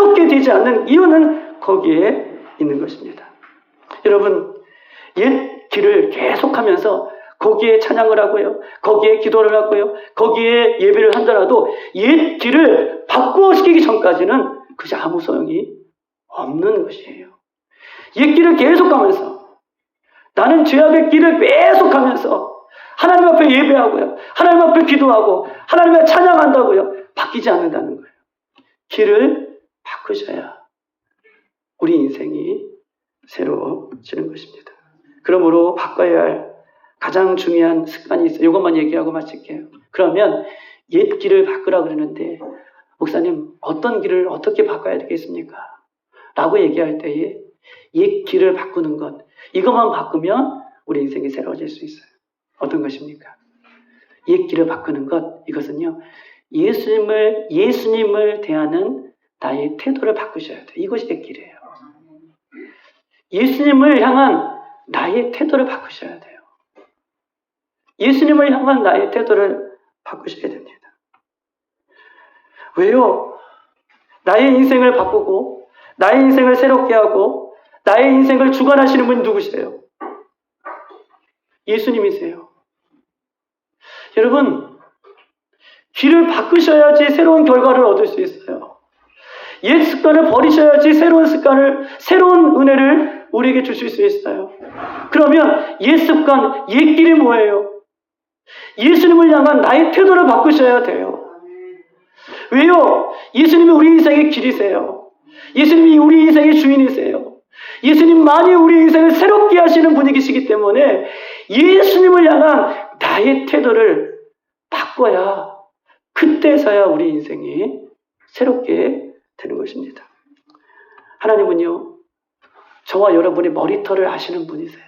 새롭게 되지 않는 이유는 거기에 있는 것입니다. 여러분, 옛 길을 계속하면서 거기에 찬양을 하고요, 거기에 기도를 하고요, 거기에 예배를 한다라도 옛 길을 바꾸어시키기 전까지는 그것이 아무 소용이 없는 것이에요. 옛 길을 계속하면서, 나는 죄악의 길을 계속하면서 하나님 앞에 예배하고요, 하나님 앞에 기도하고 하나님 앞에 찬양한다고요, 바뀌지 않는다는 거예요. 길을 바꾸셔야 우리 인생이 새로워지는 것입니다. 그러므로 바꿔야 할 가장 중요한 습관이 있어요. 이것만 얘기하고 마칠게요. 그러면 옛 길을 바꾸라 그러는데, 목사님 어떤 길을 어떻게 바꿔야 되겠습니까? 라고 얘기할 때에 옛 길을 바꾸는 것, 이것만 바꾸면 우리 인생이 새로워질 수 있어요. 어떤 것입니까? 옛 길을 바꾸는 것, 이것은요, 예수님을 대하는 나의 태도를 바꾸셔야 돼요. 이것이 옛 길이에요. 예수님을 향한 나의 태도를 바꾸셔야 돼요. 예수님을 향한 나의 태도를 바꾸셔야 됩니다. 왜요? 나의 인생을 바꾸고 나의 인생을 새롭게 하고 나의 인생을 주관하시는 분이 누구세요? 예수님이세요. 여러분, 길을 바꾸셔야지 새로운 결과를 얻을 수 있어요. 옛 습관을 버리셔야지 새로운 은혜를 우리에게 주실 수 있어요. 그러면 옛 습관, 옛 길이 뭐예요? 예수님을 향한 나의 태도를 바꾸셔야 돼요. 왜요? 예수님이 우리 인생의 길이세요. 예수님이 우리 인생의 주인이세요. 예수님만이 우리 인생을 새롭게 하시는 분이시기 때문에 예수님을 향한 나의 태도를 바꿔야, 그때서야 우리 인생이 새롭게 되는 것입니다. 하나님은요, 저와 여러분의 머리털을 아시는 분이세요.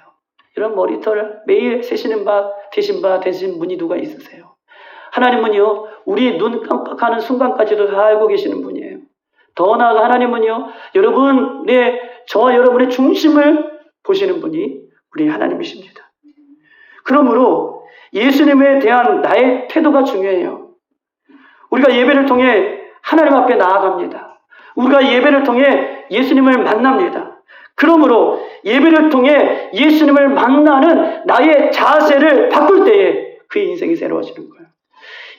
이런 머리털을 매일 세시는 되신 분이 누가 있으세요? 하나님은요, 우리 눈 깜빡하는 순간까지도 다 알고 계시는 분이에요. 더 나아가 하나님은요, 저와 여러분의 중심을 보시는 분이 우리 하나님이십니다. 그러므로 예수님에 대한 나의 태도가 중요해요. 우리가 예배를 통해 하나님 앞에 나아갑니다. 우리가 예배를 통해 예수님을 만납니다. 그러므로 예배를 통해 예수님을 만나는 나의 자세를 바꿀 때에 그의 인생이 새로워지는 거예요.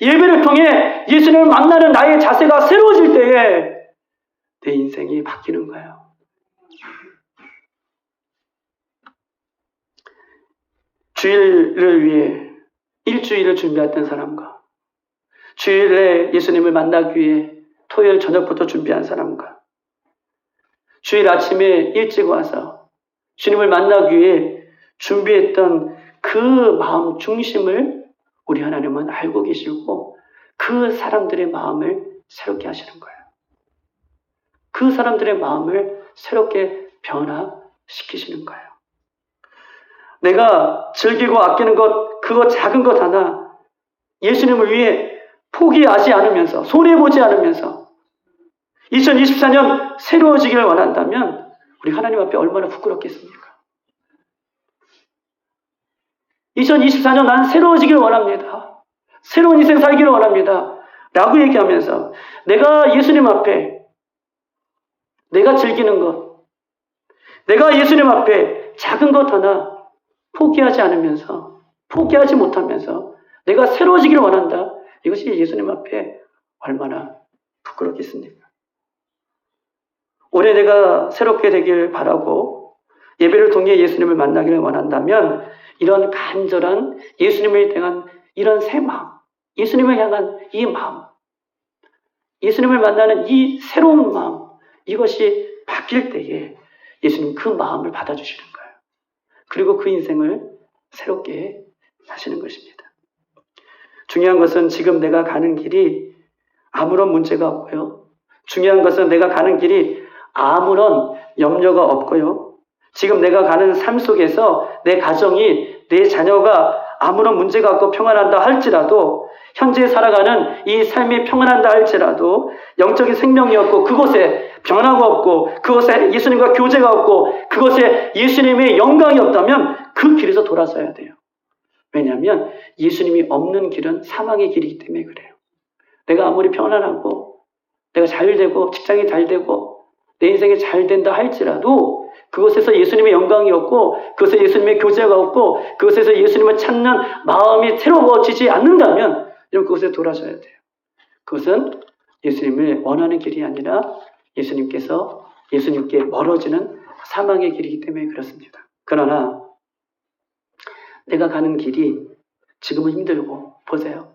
예배를 통해 예수님을 만나는 나의 자세가 새로워질 때에 내 인생이 바뀌는 거예요. 주일을 위해 일주일을 준비했던 사람과 주일에 예수님을 만나기 위해 토요일 저녁부터 준비한 사람과 주일 아침에 일찍 와서 주님을 만나기 위해 준비했던 그 마음 중심을 우리 하나님은 알고 계시고 그 사람들의 마음을 새롭게 하시는 거예요. 그 사람들의 마음을 새롭게 변화시키시는 거예요. 내가 즐기고 아끼는 것, 그거 작은 것 하나 예수님을 위해 포기하지 않으면서, 손해보지 않으면서 2024년 새로워지기를 원한다면 우리 하나님 앞에 얼마나 부끄럽겠습니까? 2024년 난 새로워지기를 원합니다. 새로운 인생 살기를 원합니다. 라고 얘기하면서 내가 예수님 앞에 내가 즐기는 것, 내가 예수님 앞에 작은 것 하나 포기하지 않으면서, 포기하지 못하면서 내가 새로워지기를 원한다. 이것이 예수님 앞에 얼마나 부끄럽겠습니까? 올해 내가 새롭게 되길 바라고 예배를 통해 예수님을 만나기를 원한다면 이런 간절한 예수님에 대한 이런 새 마음, 예수님을 향한 이 마음, 예수님을 만나는 이 새로운 마음, 이것이 바뀔 때에 예수님 그 마음을 받아주시는 거예요. 그리고 그 인생을 새롭게 하시는 것입니다. 중요한 것은 지금 내가 가는 길이 아무런 문제가 없고요. 중요한 것은 내가 가는 길이 아무런 염려가 없고요. 지금 내가 가는 삶 속에서 내 가정이, 내 자녀가 아무런 문제가 없고 평안한다 할지라도, 현재 살아가는 이 삶이 평안한다 할지라도 영적인 생명이 없고 그곳에 변화가 없고 그곳에 예수님과 교제가 없고 그곳에 예수님의 영광이 없다면 그 길에서 돌아서야 돼요. 왜냐하면 예수님이 없는 길은 사망의 길이기 때문에 그래요. 내가 아무리 편안하고 내가 잘 되고 직장이 잘 되고 내 인생이 잘 된다 할지라도 그곳에서 예수님의 영광이 없고 그것에 예수님의 교제가 없고 그것에서 예수님을 찾는 마음이 새로워지지 않는다면 여러분 그것에 돌아서야 돼요. 그것은 예수님을 원하는 길이 아니라 예수님께 멀어지는 사망의 길이기 때문에 그렇습니다. 그러나 내가 가는 길이 지금은 힘들고 보세요.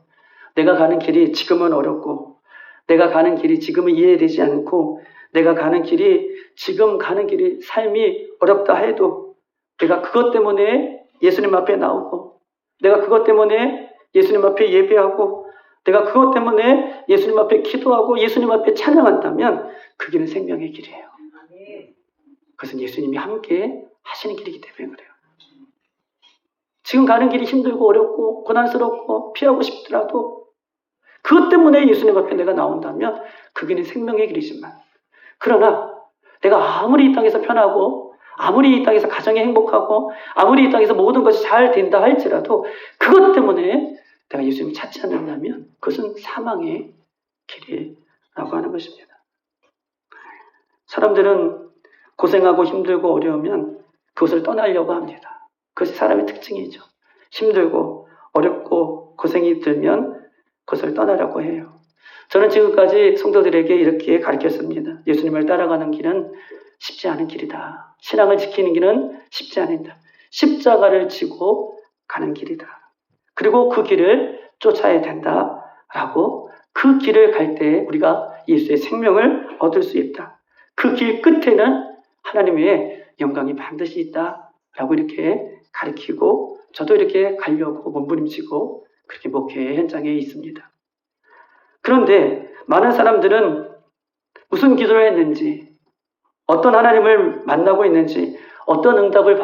내가 가는 길이 지금은 어렵고 내가 가는 길이 지금은 이해되지 않고 내가 가는 길이 지금 가는 길이 삶이 어렵다 해도 내가 그것 때문에 예수님 앞에 나오고 내가 그것 때문에 예수님 앞에 예배하고 내가 그것 때문에 예수님 앞에 기도하고 예수님 앞에 찬양한다면 그 길은 생명의 길이에요. 그것은 예수님이 함께 하시는 길이기 때문에 그래요. 지금 가는 길이 힘들고 어렵고 고난스럽고 피하고 싶더라도 그것 때문에 예수님 앞에 내가 나온다면 그 길은 생명의 길이지만 그러나 내가 아무리 이 땅에서 편하고 아무리 이 땅에서 가정이 행복하고 아무리 이 땅에서 모든 것이 잘 된다 할지라도 그것 때문에 내가 예수님을 찾지 않는다면 그것은 사망의 길이라고 하는 것입니다. 사람들은 고생하고 힘들고 어려우면 그것을 떠나려고 합니다. 그것이 사람의 특징이죠. 힘들고 어렵고 고생이 들면 그것을 떠나려고 해요. 저는 지금까지 성도들에게 이렇게 가르쳤습니다. 예수님을 따라가는 길은 쉽지 않은 길이다. 신앙을 지키는 길은 쉽지 않다. 십자가를 지고 가는 길이다. 그리고 그 길을 쫓아야 된다라고 그 길을 갈 때 우리가 예수의 생명을 얻을 수 있다. 그 길 끝에는 하나님의 영광이 반드시 있다라고 이렇게 가르치고 저도 이렇게 가려고 몸부림치고 그렇게 목회 현장에 있습니다. 그런데 많은 사람들은 무슨 기도를 했는지 어떤 하나님을 만나고 있는지 어떤 응답을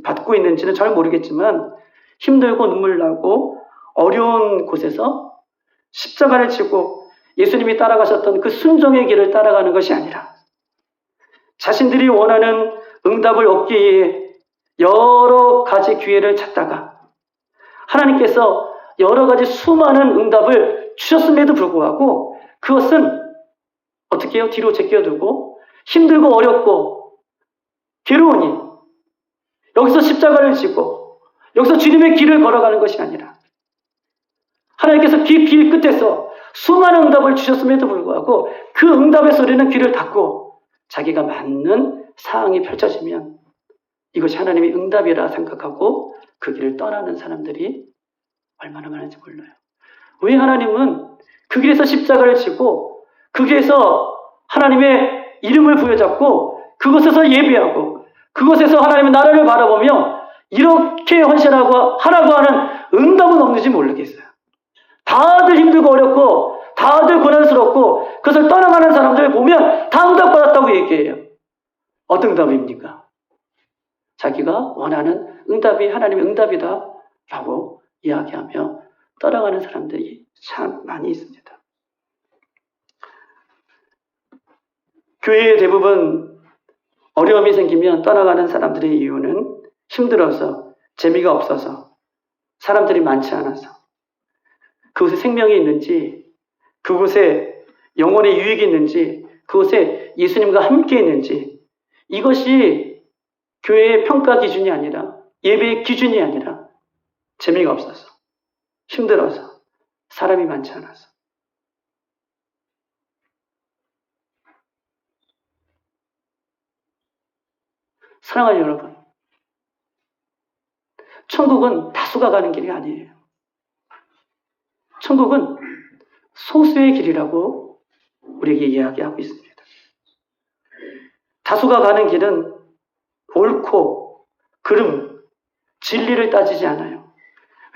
받고 있는지는 잘 모르겠지만 힘들고 눈물 나고 어려운 곳에서 십자가를 지고 예수님이 따라가셨던 그 순종의 길을 따라가는 것이 아니라 자신들이 원하는 응답을 얻기 위해 여러 가지 기회를 찾다가 하나님께서 여러 가지 수많은 응답을 주셨음에도 불구하고 그것은 어떻게 해요? 뒤로 제껴두고 힘들고 어렵고 괴로우니 여기서 십자가를 지고 여기서 주님의 길을 걸어가는 것이 아니라 하나님께서 길 끝에서 수많은 응답을 주셨음에도 불구하고 그 응답의 소리는 귀를 닫고 자기가 맞는 상황이 펼쳐지면 이것이 하나님의 응답이라 생각하고 그 길을 떠나는 사람들이 얼마나 많은지 몰라요. 왜 하나님은 그 길에서 십자가를 지고 그 길에서 하나님의 이름을 부여잡고 그곳에서 예배하고 그곳에서 하나님의 나라를 바라보며 이렇게 헌신하고 하라고 하는 응답은 없는지 모르겠어요. 다들 힘들고 어렵고 다들 고난스럽고 그것을 떠나가는 사람들 보면 다 응답받았다고 얘기해요. 어떤 응답입니까? 자기가 원하는 응답이 하나님의 응답이다 라고 이야기하며 떠나가는 사람들이 참 많이 있습니다. 교회의 대부분 어려움이 생기면 떠나가는 사람들의 이유는 힘들어서 재미가 없어서 사람들이 많지 않아서 그곳에 생명이 있는지 그곳에 영혼의 유익이 있는지 그곳에 예수님과 함께 있는지 이것이 교회의 평가 기준이 아니라 예배의 기준이 아니라 재미가 없어서 힘들어서 사람이 많지 않아서 사랑하는 여러분, 천국은 다수가 가는 길이 아니에요. 천국은 소수의 길이라고 우리에게 이야기하고 있습니다. 다수가 가는 길은 옳고 그름, 진리를 따지지 않아요.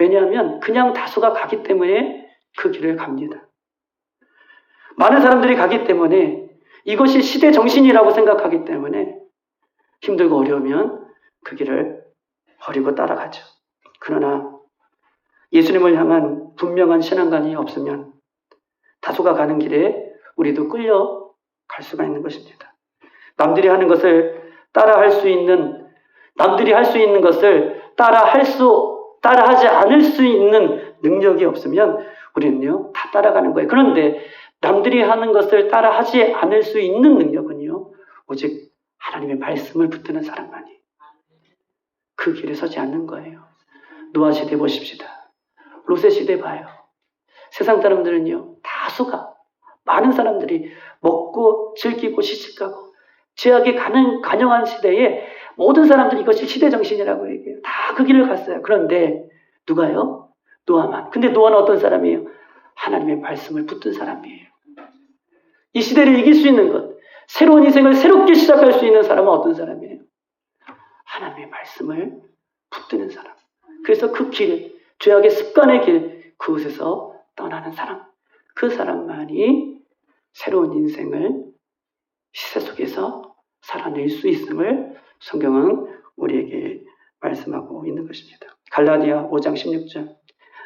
왜냐하면 그냥 다수가 가기 때문에 그 길을 갑니다. 많은 사람들이 가기 때문에 이것이 시대 정신이라고 생각하기 때문에 힘들고 어려우면 그 길을 버리고 따라가죠. 그러나 예수님을 향한 분명한 신앙관이 없으면 다수가 가는 길에 우리도 끌려갈 수가 있는 것입니다. 남들이 하는 것을 따라할 수 있는, 남들이 할 수 있는 것을 따라하지 않을 수 있는 능력이 없으면 우리는요, 다 따라가는 거예요. 그런데 남들이 하는 것을 따라 하지 않을 수 있는 능력은요, 오직 하나님의 말씀을 붙드는 사람만이 그 길에 서지 않는 거예요. 노아 시대 보십시다. 롯의 시대 봐요. 세상 사람들은요, 다수가, 많은 사람들이 먹고 즐기고 시집가고 제약이 간영한 시대에 모든 사람들이 이것이 시대정신이라고 얘기해요. 다 그 길을 갔어요. 그런데 누가요? 노아만. 근데 노아는 어떤 사람이에요? 하나님의 말씀을 붙든 사람이에요. 이 시대를 이길 수 있는 것, 새로운 인생을 새롭게 시작할 수 있는 사람은 어떤 사람이에요? 하나님의 말씀을 붙드는 사람. 그래서 그 길, 죄악의 습관의 길, 그곳에서 떠나는 사람, 그 사람만이 새로운 인생을 시세 속에서 살아낼 수 있음을 성경은 우리에게 말씀하고 있는 것입니다. 갈라디아 5장 16절.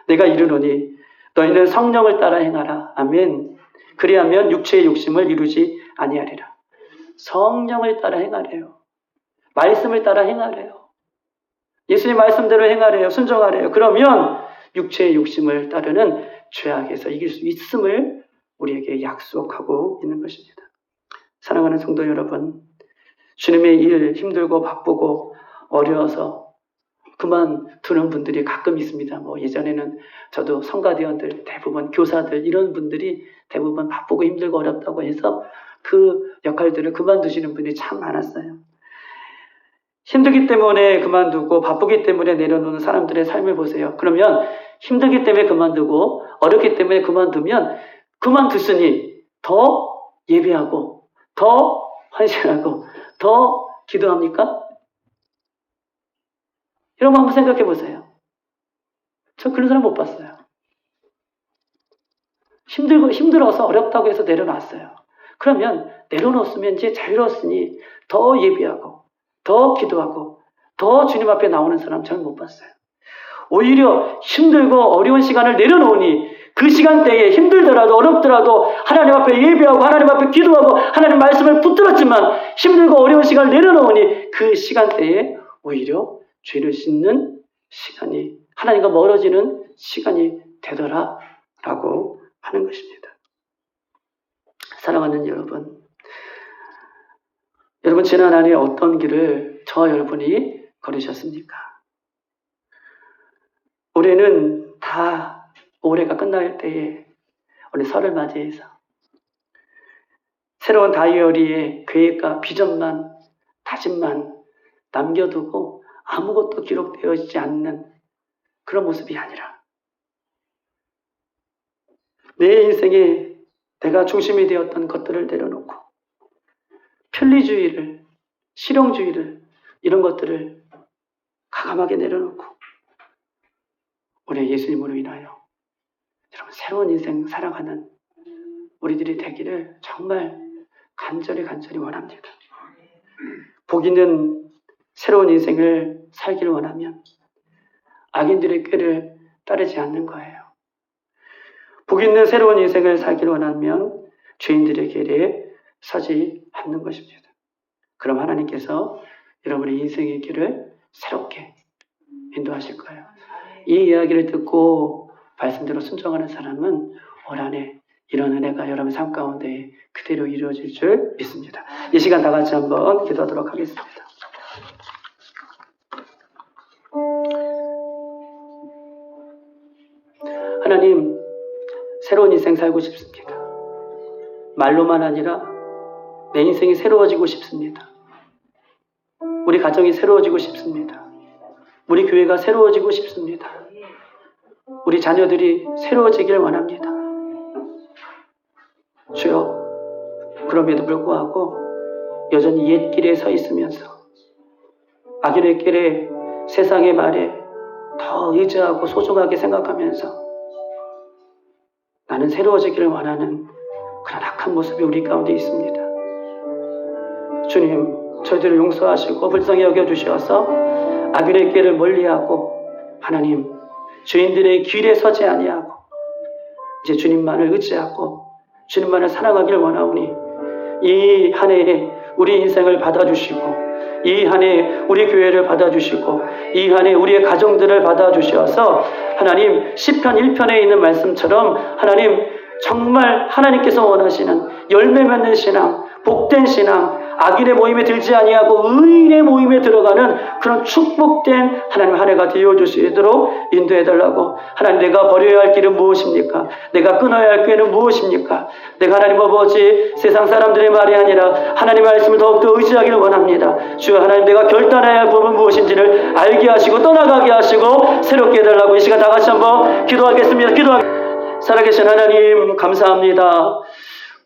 내가 이르노니 너희는 성령을 따라 행하라. 아멘. 그리하면 육체의 욕심을 이루지 아니하리라. 성령을 따라 행하래요. 말씀을 따라 행하래요. 예수님 말씀대로 행하래요. 순종하래요. 그러면 육체의 욕심을 따르는 죄악에서 이길 수 있음을 우리에게 약속하고 있는 것입니다. 사랑하는 성도 여러분, 주님의 일 힘들고 바쁘고 어려워서 그만두는 분들이 가끔 있습니다. 예전에는 저도 성가대원들 대부분 교사들 이런 분들이 대부분 바쁘고 힘들고 어렵다고 해서 그 역할들을 그만두시는 분이 참 많았어요. 힘들기 때문에 그만두고 바쁘기 때문에 내려놓는 사람들의 삶을 보세요. 그러면 힘들기 때문에 그만두고 어렵기 때문에 그만두면 그만뒀으니 더 예배하고 더 헌신하고 더 기도합니까? 여러분 한번 생각해 보세요. 저 그런 사람 못 봤어요. 힘들어서 어렵다고 해서 내려놨어요. 그러면 내려놓았으면 이제 자유로웠으니 더 예배하고 더 기도하고 더 주님 앞에 나오는 사람 저는 못 봤어요. 오히려 힘들고 어려운 시간을 내려놓으니 그 시간대에 힘들더라도 어렵더라도 하나님 앞에 예배하고 하나님 앞에 기도하고 하나님 말씀을 붙들었지만 힘들고 어려운 시간을 내려놓으니 그 시간대에 오히려 죄를 씻는 시간이 하나님과 멀어지는 시간이 되더라라고 하는 것입니다. 사랑하는 여러분, 여러분 지난 한 해 어떤 길을 저와 여러분이 걸으셨습니까? 올해는 다 올해가 끝날 때에 우리 설을 맞이해서 새로운 다이어리에 계획과 비전만 다짐만 남겨두고 아무것도 기록되어지지 않는 그런 모습이 아니라 내 인생에 내가 중심이 되었던 것들을 내려놓고 편리주의를, 실용주의를 이런 것들을 과감하게 내려놓고 올해 예수님으로 인하여 여러분 새로운 인생 살아가는 우리들이 되기를 정말 간절히 원합니다. 복 있는 새로운 인생을 살기를 원하면 악인들의 꾀를 따르지 않는 거예요. 복 있는 새로운 인생을 살기를 원하면 죄인들의 길에 서지 않는 것입니다. 그럼 하나님께서 여러분의 인생의 길을 새롭게 인도하실 거예요. 이 이야기를 듣고 말씀대로 순종하는 사람은 올 한해 이런 은혜가 여러분 삶 가운데 그대로 이루어질 줄 믿습니다. 이 시간 다 같이 한번 기도하도록 하겠습니다. 하나님, 새로운 인생 살고 싶습니다. 말로만 아니라 내 인생이 새로워지고 싶습니다. 우리 가정이 새로워지고 싶습니다. 우리 교회가 새로워지고 싶습니다. 우리 자녀들이 새로워지길 원합니다. 주여, 그럼에도 불구하고 여전히 옛 길에 서 있으면서 악인의 길에 세상의 말에 더 의지하고 소중하게 생각하면서 나는 새로워지기를 원하는 그런 악한 모습이 우리 가운데 있습니다. 주님, 저희들을 용서하시고 불쌍히 여겨주셔서 악인의 길을 멀리하고 하나님, 죄인들의 길에 서지 아니하고 이제 주님만을 의지하고 주님만을 사랑하기를 원하오니 이 한 해에 우리 인생을 받아주시고 이 한 해 우리 교회를 받아주시고 이 한 해 우리의 가정들을 받아주셔서 하나님 시편 1편에 있는 말씀처럼 하나님 정말 하나님께서 원하시는 열매 맺는 신앙, 복된 신앙, 악인의 모임에 들지 아니하고 의인의 모임에 들어가는 그런 축복된 하나님 한 해가 되어줄 수 있도록 인도해달라고. 하나님, 내가 버려야 할 길은 무엇입니까? 내가 끊어야 할 꾀는 무엇입니까? 내가 하나님 아버지 세상 사람들의 말이 아니라 하나님의 말씀을 더욱더 의지하기를 원합니다. 주여 하나님, 내가 결단해야 할 부분은 무엇인지를 알게 하시고 떠나가게 하시고 새롭게 해달라고 이 시간 다 같이 한번 기도하겠습니다. 살아계신 하나님 감사합니다.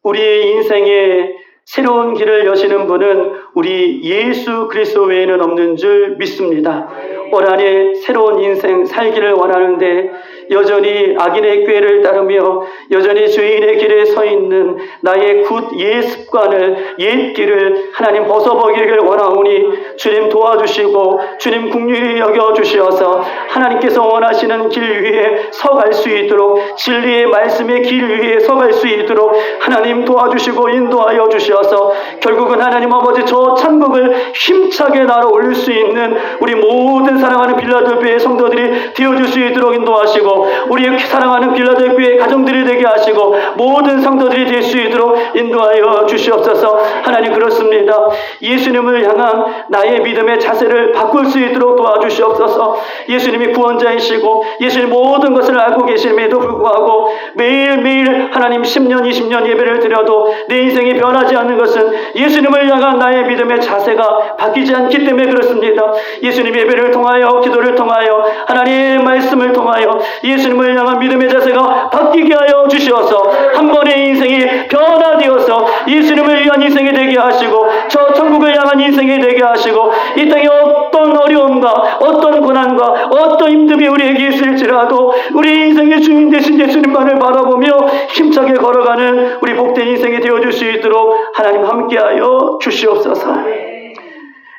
우리 인생에 새로운 길을 여시는 분은 우리 예수 그리스도 외에는 없는 줄 믿습니다. 올 한 해 새로운 인생 살기를 원하는데 여전히 악인의 꾀를 따르며 여전히 죄인의 길에 서 있는 나의 옛 습관을, 옛 길을 하나님 벗어버리기를 원하오니 주님 도와주시고 주님 긍휼히 여겨주시어서 하나님께서 원하시는 길 위에 서갈 수 있도록, 진리의 말씀의 길 위에 서갈 수 있도록 하나님 도와주시고 인도하여 주시어서 결국은 하나님 아버지 저 천국을 힘차게 날아 올릴 수 있는 우리 모든 사랑하는 빌라델피아의 성도들이 되어줄 수 있도록 인도하시고, 우리 사랑하는 빌라델피아의 가정들이 되게 하시고 모든 성도들이 될 수 있도록 인도하여 주시옵소서. 하나님, 그렇습니다. 예수님을 향한 나의 믿음의 자세를 바꿀 수 있도록 도와주시옵소서. 예수님이 구원자이시고 예수님 모든 것을 알고 계심에도 불구하고 매일매일 하나님 10년 20년 예배를 드려도 내 인생이 변하지 않는 것은 예수님을 향한 나의 믿음의 자세가 바뀌지 않기 때문에 그렇습니다. 예수님 예배를 통하여, 기도를 통하여, 하나님의 말씀을 통하여 예수님을 향한 믿음의 자세가 바뀌게 하여 주시어서 한 번의 인생이 변화되어서 예수님을 위한 인생이 되게 하시고 저 천국을 향한 인생이 되게 하시고 이 땅에 어떤 어려움과 어떤 고난과 어떤 힘듦이 우리에게 있을지라도 우리 인생의 주인 되신 예수님만을 바라보며 힘차게 걸어가는 우리 복된 인생이 되어줄 수 있도록 하나님 함께하여 주시옵소서.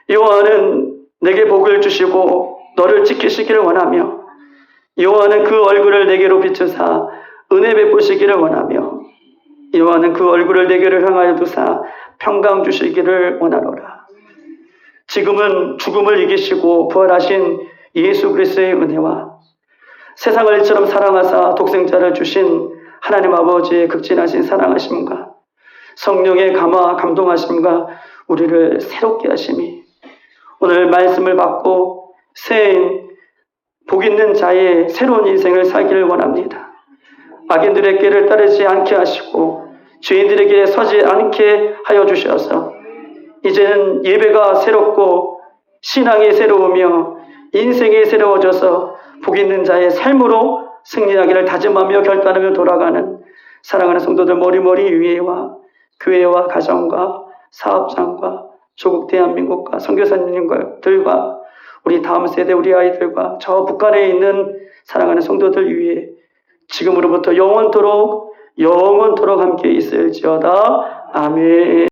여호와는 내게 복을 주시고 너를 지키시기를 원하며 여호와는 그 얼굴을 내게로 비추사 은혜 베푸시기를 원하며 여호와는 그 얼굴을 내게로 향하여 두사 평강 주시기를 원하노라. 지금은 죽음을 이기시고 부활하신 예수 그리스도의 은혜와 세상을 이처럼 사랑하사 독생자를 주신 하나님 아버지의 극진하신 사랑하심과 성령의 감화 감동하심과 우리를 새롭게 하심이 오늘 말씀을 받고 새해인 복 있는 자의 새로운 인생을 살기를 원합니다. 악인들의 길을 따르지 않게 하시고 죄인들의 길에 서지 않게 하여 주셔서 이제는 예배가 새롭고 신앙이 새로우며 인생이 새로워져서 복 있는 자의 삶으로 승리하기를 다짐하며 결단하며 돌아가는 사랑하는 성도들 머리머리 위에와 교회와 가정과 사업장과 조국 대한민국과 선교사님들과 우리 다음 세대 우리 아이들과 저 북한에 있는 사랑하는 성도들 위해 지금으로부터 영원토록 함께 있을지어다. 아멘.